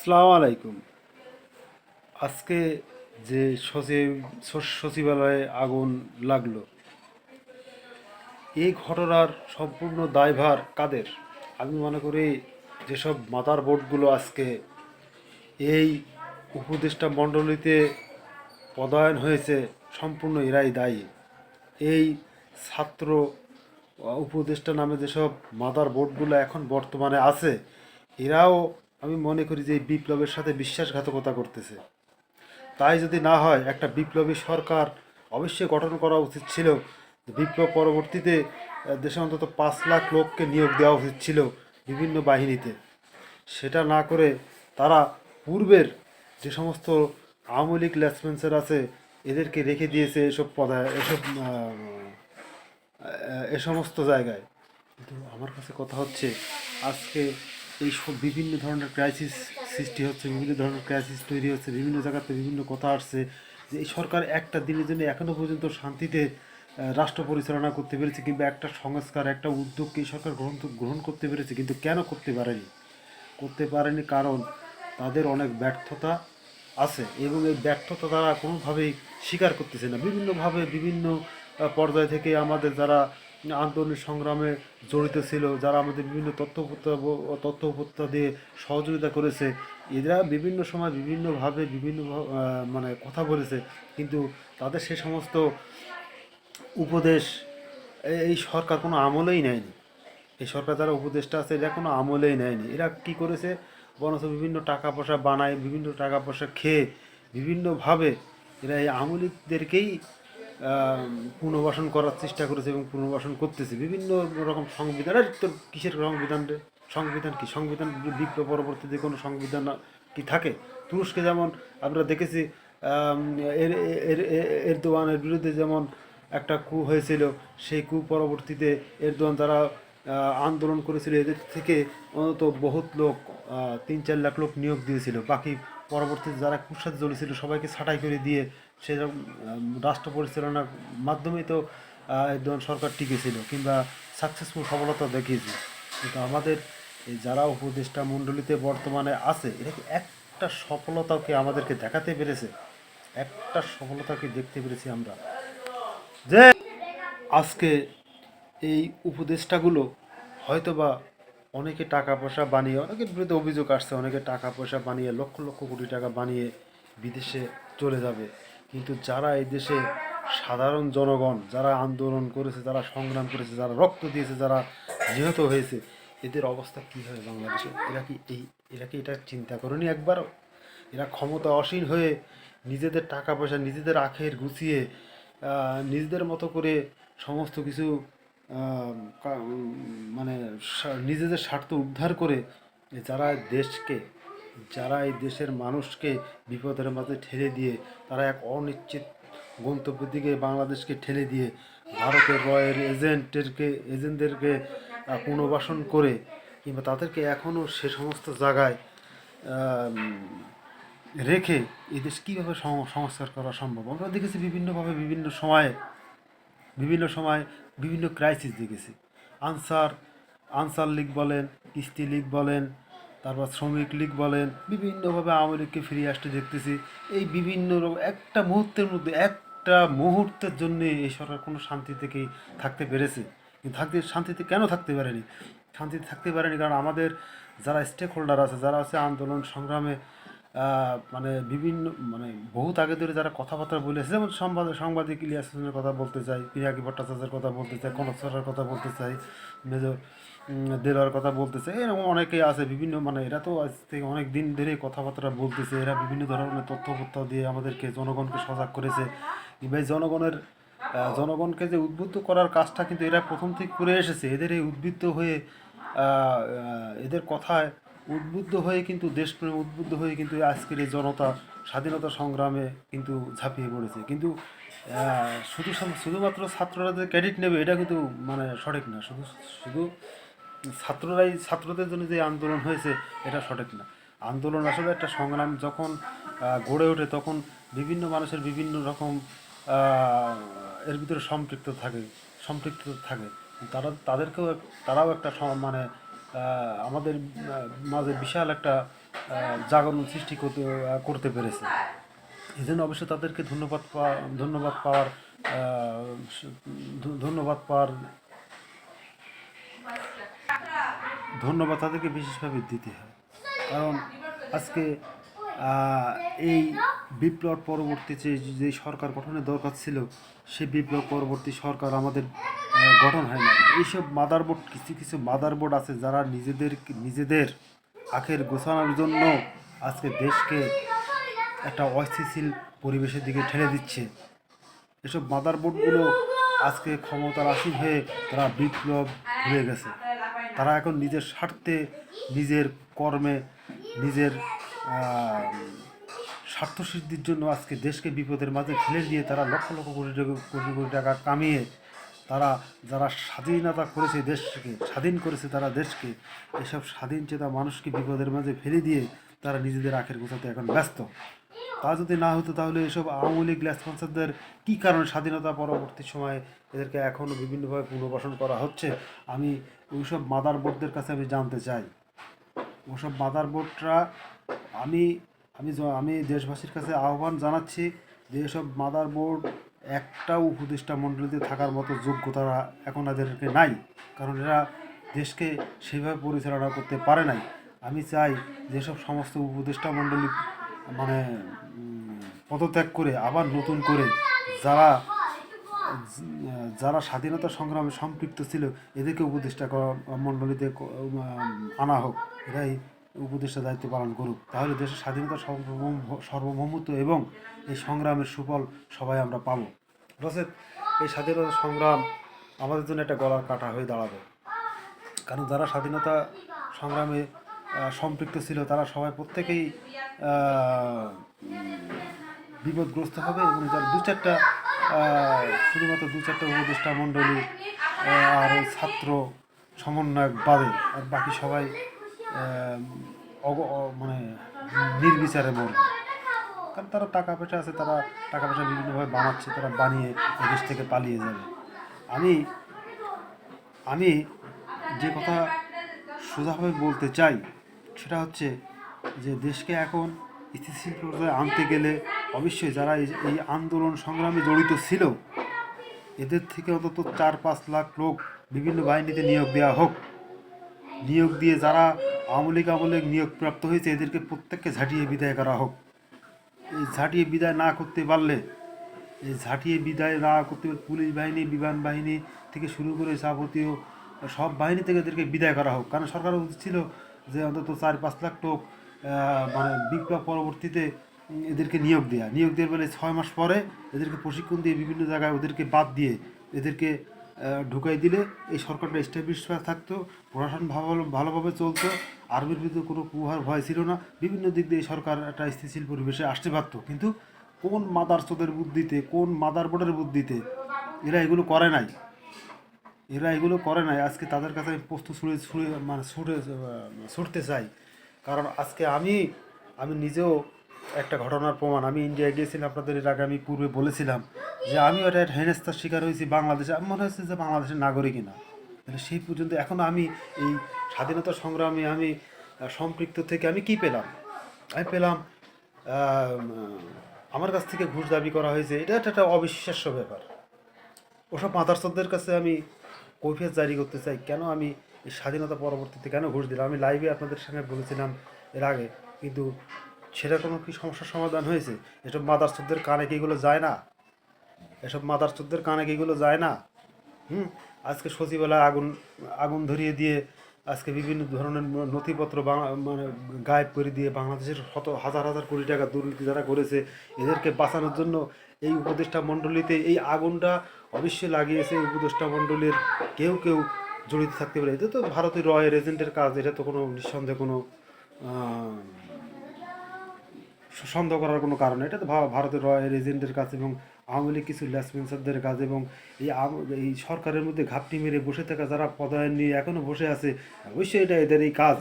আসসালামু আলাইকুম। আজকে যে সচিবালয়ে আগুন লাগলো, এই ঘটনার সম্পূর্ণ দায়ভার কাদের? আমি মনে করি যেসব মাদার বোর্ডগুলো আজকে এই উপদেষ্টা মণ্ডলীতে পদায়ন হয়েছে, সম্পূর্ণ এরাই দায়ী। এই ছাত্র উপদেষ্টা নামে যেসব মাদার বোর্ডগুলো এখন বর্তমানে আছে, এরাও আমি মনে করি যে এই বিপ্লবের সাথে বিশ্বাসঘাতকতা করতেছে। তাই যদি না হয়, একটা বিপ্লবী সরকার অবশ্যই গঠন করা উচিত ছিল। বিপ্লব পরবর্তীতে দেশে অন্তত 5 লাখ লোককে নিয়োগ দেওয়া উচিত ছিল বিভিন্ন বাহিনীতে। সেটা না করে তারা পূর্বের যে সমস্ত আওয়ামী লীগ লেসপেন্সার আছে, এদেরকে রেখে দিয়েছে এসব পদে, এ সমস্ত জায়গায়। কিন্তু আমার কাছে কথা হচ্ছে, আজকে এই সব বিভিন্ন ধরনের ক্রাইসিস সৃষ্টি হচ্ছে, বিভিন্ন ধরনের ক্রাইসিস তৈরি হচ্ছে, বিভিন্ন জায়গাতে বিভিন্ন কথা আসছে যে এই সরকার একটা দিনের জন্য এখনও পর্যন্ত শান্তিতে রাষ্ট্র পরিচালনা করতে পেরেছে, কিংবা একটা সংস্কার, একটা উদ্যোগকে এই সরকার গ্রহণ করতে পেরেছে। কিন্তু কেন করতে পারেনি কারণ তাদের অনেক ব্যর্থতা আছে, এবং এই ব্যর্থতা তারা কোনোভাবেই স্বীকার করতেছে না। বিভিন্নভাবে বিভিন্ন পর্যায় থেকে আমাদের যারা আন্দোলন সংগ্রামে জড়িত ছিল, যারা আমাদের বিভিন্ন তথ্য উপত্যা দিয়ে সহযোগিতা করেছে, এরা বিভিন্ন সময় বিভিন্নভাবে মানে কথা বলেছে। কিন্তু তাদের সে সমস্ত উপদেশ এই সরকার কোনো আমলেই নেয়নি। এই সরকার যারা উপদেষ্টা আছে, এরা কোনো আমলেই নেয়নি। এরা কি করেছে, বরঞ্চ বিভিন্ন টাকা পয়সা বানায়, বিভিন্ন টাকা পয়সা খেয়ে বিভিন্নভাবে এরা এই আমলিকদেরকেই পুনর্বাসন করার চেষ্টা করেছে এবং পুনর্বাসন করতেছে বিভিন্ন রকম সংবিধান। আর তোর কিসের সংবিধান রে? সংবিধান কি? সংবিধান বিপ্লব পরবর্তীতে কোনো সংবিধান কি থাকে? তুরস্কে যেমন আমরা দেখেছি, আম, এর এর এরদোয়ানের বিরুদ্ধে যেমন একটা কু হয়েছিল, সেই কু পরবর্তীতে এরদোয়ান যারা আন্দোলন করেছিল, এদের থেকে অন্তত বহুত লোক, 3-4 লাখ লোক নিয়োগ দিয়েছিল। বাকি পরবর্তীতে যারা কুর সাথে জড়িয়েছিল সবাইকে ছাঁটাই করে দিয়ে সেরকম রাষ্ট্র পরিচালনার মাধ্যমেই তো এরদোয়ান সরকার টিকেছিল, কিংবা সাকসেসফুল সফলতা দেখিয়েছে। কিন্তু আমাদের এই যারা উপদেষ্টা মণ্ডলীতে বর্তমানে আছে, এটা কি একটা সফলতাকে আমাদেরকে দেখাতে পেরেছে? একটা সফলতাকে দেখতে পেরেছি আমরা, যে আজকে এই উপদেষ্টাগুলো হয়তোবা অনেকে টাকা পয়সা বানিয়ে, অনেকের বিরুদ্ধে অভিযোগ আসছে, অনেকে টাকা পয়সা বানিয়ে লক্ষ লক্ষ কোটি টাকা বানিয়ে বিদেশে চলে যাবে। কিন্তু যারা এই দেশে সাধারণ জনগণ, যারা আন্দোলন করেছে, যারা সংগ্রাম করেছে, যারা রক্ত দিয়েছে, যারা নিহত হয়েছে, এদের অবস্থা কী হবে বাংলাদেশে? এরা কি এটা চিন্তা করেনি একবারও? এরা ক্ষমতা আসীন হয়ে নিজেদের টাকা পয়সা, নিজেদের আখের গুছিয়ে নিজেদের মতো করে সমস্ত কিছু আহ, মানে নিজেদের স্বার্থ উদ্ধার করে যারা দেশকে, যারা এই দেশের মানুষকে বিপদের মাঝে ঠেলে দিয়ে, তারা এক অনিশ্চিত গন্তব্যের দিকে বাংলাদেশকে ঠেলে দিয়ে ভারতের রয়ের এজেন্টদেরকে পুনর্বাসন করে, কিংবা তাদেরকে এখনও সে সমস্ত জায়গায় আহ, রেখে এই দেশ কীভাবে সংস্কার করা সম্ভব? আমরা দেখেছি বিভিন্নভাবে বিভিন্ন সময় বিভিন্ন ক্রাইসিস দেখেছি। আনসার আনসার লীগ বলেন, ইস্তি লীগ বলেন, তারপর শ্রমিক লীগ বলেন, বিভিন্নভাবে আওয়ামী লীগকে ফিরিয়ে আসতে দেখতেছি। এই বিভিন্ন একটা মুহূর্তের মধ্যে, একটা মুহূর্তের জন্য এই সরকার কোনো শান্তি থেকেই থাকতে পেরেছে। কিন্তু শান্তিতে কেন থাকতে পারেনি? শান্তিতে থাকতে পারেনি কারণ আমাদের যারা স্টেক হোল্ডার আছে, যারা আছে আন্দোলন সংগ্রামে মানে বহুত আগে ধরে যারা কথাবার্তা বলেছে, যেমন সাংবাদিক ইলিয়াস হোসেনের কথা বলতে চাই, পিনাকি ভট্টাচার্যের কথা বলতে চাই, কনক সরের কথা বলতে চাই, মেজর দেলোয়ার কথা বলতে চাই, এরকম অনেকেই আছে বিভিন্ন, মানে এরা তো আজ থেকে অনেক দিন ধরে কথাবার্তা বলতেছে। এরা বিভিন্ন ধরনের তথ্যপত্র দিয়ে আমাদেরকে, জনগণকে সজাগ করেছে। কিংবা এই জনগণকে যে উদ্বুদ্ধ করার কাজটা কিন্তু এরা প্রথম থেকে করে এসেছে। এদের এই উদ্বুদ্ধ হয়ে এদের কথায় উদ্বুদ্ধ হয়ে কিন্তু, দেশপ্রেমে উদ্বুদ্ধ হয়ে কিন্তু আজকের এই জনতা স্বাধীনতা সংগ্রামে কিন্তু ঝাঁপিয়ে পড়েছে। কিন্তু শুধুমাত্র ছাত্ররা যে ক্রেডিট নেবে, এটা কিন্তু মানে সঠিক না। শুধু শুধু ছাত্রদের জন্য যে আন্দোলন হয়েছে, এটা সঠিক না। আন্দোলন আসলে একটা সংগ্রাম যখন গড়ে ওঠে, তখন বিভিন্ন মানুষের বিভিন্ন রকম এর ভিতরে সম্পৃক্ত থাকে। তারাও একটা মানে আমাদের মাঝে বিশাল একটা জাগরণ সৃষ্টি করতে পেরেছে। এই জন্য অবশ্য তাদেরকে ধন্যবাদ পাওয়ার ধন্যবাদ পাওয়ার ধন্যবাদ তাদেরকে বিশেষভাবে দিতে হয়। কারণ আজকে এই বিপ্লব পরবর্তীতে যে সরকার গঠনের দরকার ছিল, সেই বিপ্লব পরবর্তী সরকার আমাদের গঠন হয় না। এইসব মাদারবোর্ড, কিছু কিছু মাদারবোর্ড আছে যারা নিজেদের আখের গোছানোর জন্য আজকে দেশকে একটা অস্থিতিশীল পরিবেশের দিকে ঠেলে দিচ্ছে। এসব মাদারবোর্ডগুলো আজকে ক্ষমতার আসীন হয়ে তারা বিপ্লব ভুলে গেছে। তারা এখন নিজের স্বার্থে, নিজের কর্মে, নিজের স্বার্থসিদ্ধির জন্য আজকে দেশকে বিপদের মাঝে ফেলে দিয়ে তারা লক্ষ লক্ষ কোটি টাকা কামিয়ে তারা যারা স্বাধীনতা করেছে, দেশকে স্বাধীন করেছে, তারা দেশকে, এসব স্বাধীন চেতা মানুষকে বিপদের মাঝে ফেলে দিয়ে তারা নিজেদের আখের গোছাতে এখন ব্যস্ত। তা যদি না হতো তাহলে এসব আওয়ামী লীগ লেসপন্সারদের কী কারণে স্বাধীনতা পরবর্তী সময়ে এদেরকে এখনও বিভিন্নভাবে পুনর্বাসন করা হচ্ছে, আমি ওইসব মাদারবোর্ডদের কাছে আমি জানতে চাই। ওসব মাদারবোর্ডরা আমি আমি আমি দেশবাসীর কাছে আহ্বান জানাচ্ছি যে এসব মাদারবোর্ড একটাও উপদেষ্টা মণ্ডলীতে থাকার মতো যোগ্যতা এখন এদেরকে নাই, কারণ এরা দেশকে সেইভাবে পরিচালনা করতে পারে নাই। আমি চাই যেসব সমস্ত উপদেষ্টা মণ্ডলী মানে পদত্যাগ করে আবার নতুন করে যারা যারা স্বাধীনতা সংগ্রামে সম্পৃক্ত ছিল এদেরকে উপদেষ্টা মণ্ডলীতে আনা হোক, এরাই উপদেষ্টা দায়িত্ব পালন করুক। তাহলে দেশের স্বাধীনতার সার্বভৌমত্ব এবং এই সংগ্রামের সুফল সবাই আমরা পাবো। রসেদ, এই স্বাধীনতা সংগ্রাম আমাদের জন্য একটা গলার কাটা হয়ে দাঁড়াবে, কারণ যারা স্বাধীনতা সংগ্রামে সম্পৃক্ত ছিল তারা সবাই প্রত্যেকেই বিপদগ্রস্ত হবে, এবং যার শুধুমাত্র দু চারটা উপদেষ্টা মণ্ডলী আর ছাত্র সমন্বয়ক বাদে আর বাকি সবাই মানে নির্বিচারে মরবে। কারণ তারা টাকা পয়সা আছে, তারা টাকা পয়সা বিভিন্নভাবে বানাচ্ছে, তারা বানিয়ে দেশ থেকে পালিয়ে যাবে। আমি যে কথা সোজাভাবে বলতে চাই সেটা হচ্ছে যে দেশকে এখন স্থিতিশীল পর্যায়ে আনতে গেলে অবশ্যই যারা এই আন্দোলন সংগ্রামে জড়িত ছিল এদের থেকে অন্তত 4-5 লাখ লোক বিভিন্ন বাহিনীতে নিয়োগ দেওয়া হোক। নিয়োগ দিয়ে যারা আওয়ামী লীগ নিয়োগপ্রাপ্ত হয়েছে এদেরকে প্রত্যেককে ঝাঁটিয়ে বিদায় করা হোক। এই ঝাঁটিয়ে বিদায় না করতে পারলে পুলিশ বাহিনী, বিমান বাহিনী থেকে শুরু করে যাবতীয় সব বাহিনী থেকে এদেরকে বিদায় করা হোক। কারণ সরকারের উচিত ছিল যে অন্তত 4-5 লাখ লোক মানে বিপ্লব পরবর্তীতে এদেরকে নিয়োগ দেওয়ার বলে 6 মাস পরে এদেরকে প্রশিক্ষণ দিয়ে বিভিন্ন জায়গায় ওদেরকে বাদ দিয়ে এদেরকে ঢুকাই দিলে এই সরকারটা এস্টাবলিশ থাকতো, প্রশাসন ভালোভাবে চলতো, আর্মির বিরুদ্ধে কোনো প্রভার ভয় ছিল না, বিভিন্ন দিক দিয়ে সরকার একটা স্থিতিশীল পরিবেশে আসতে পারতো। কিন্তু কোন মাদারচোদের বুদ্ধিতে, কোন মাদারবোর্ডের বুদ্ধিতে এরা এগুলো করে নাই। আজকে তাদের কাছে আমি পোস্ত ছুটতে চাই। কারণ আজকে আমি নিজেও একটা ঘটনার প্রমাণ। আমি ইন্ডিয়া গিয়েছিলাম, আপনাদের এর আগে আমি পূর্বে বলেছিলাম যে আমিও একটা হেনস্থার শিকার হয়েছি বাংলাদেশে। আমি মনে হচ্ছে যে বাংলাদেশের নাগরিকই না। তাহলে সেই পর্যন্ত এখনও আমি এই স্বাধীনতা সংগ্রামে আমি সম্পৃক্ত থেকে আমি কি পেলাম? আমি পেলাম আমার কাছ থেকে ঘুষ দাবি করা হয়েছে। এটা একটা অবিশ্বাস্য ব্যাপার। ওসব মাদারচোদদের কাছে আমি কৈফিয়ত জারি করতে চাই, কেন আমি এই স্বাধীনতা পরবর্তীতে কেন ঘুষ দিলাম। আমি লাইভে আপনাদের সঙ্গে বলেছিলাম এর আগে, কিন্তু সেটা কোনো কি সমস্যার সমাধান হয়েছে? এসব মাদারচোদদের কানে কি এগুলো যায় না? আজকে সচিবালয়ে আগুন ধরিয়ে দিয়ে আজকে বিভিন্ন ধরনের নথিপত্র মানে গায়েব করে দিয়ে বাংলাদেশের হাজার হাজার কোটি টাকা দুর্নীতি যারা করেছে এদেরকে বাঁচানোর জন্য এই উপদেষ্টা মণ্ডলীতে এই আগুনটা অবশ্যই লাগিয়েছে। উপদেষ্টা মণ্ডলীর কেউ জড়িত থাকতে পারে। এটা তো ভারতীয় রয়ের এজেন্টের কাজ, এটা তো কোনো নিঃসন্দেহে কোনো সন্দেহ করার কোনো কারণ। এটা তো ভারতের রয়ের এজেন্টের কাজ এবং আওয়ামী লীগ কিছু লেসপেন্সারদের কাজ, এবং এই সরকারের মধ্যে ঘাপটি মেরে বসে থাকা যারা পদায়ন নিয়ে এখনও বসে আছে, অবশ্যই এটা এদের এই কাজ।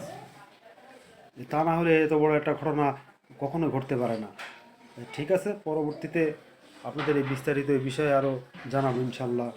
তা না হলে এত বড় একটা ঘটনা কখনো ঘটতে পারে না। ঠিক আছে, পরবর্তীতে আপনাদের এই বিস্তারিত এই বিষয়ে আরও জানাবো ইনশাল্লাহ।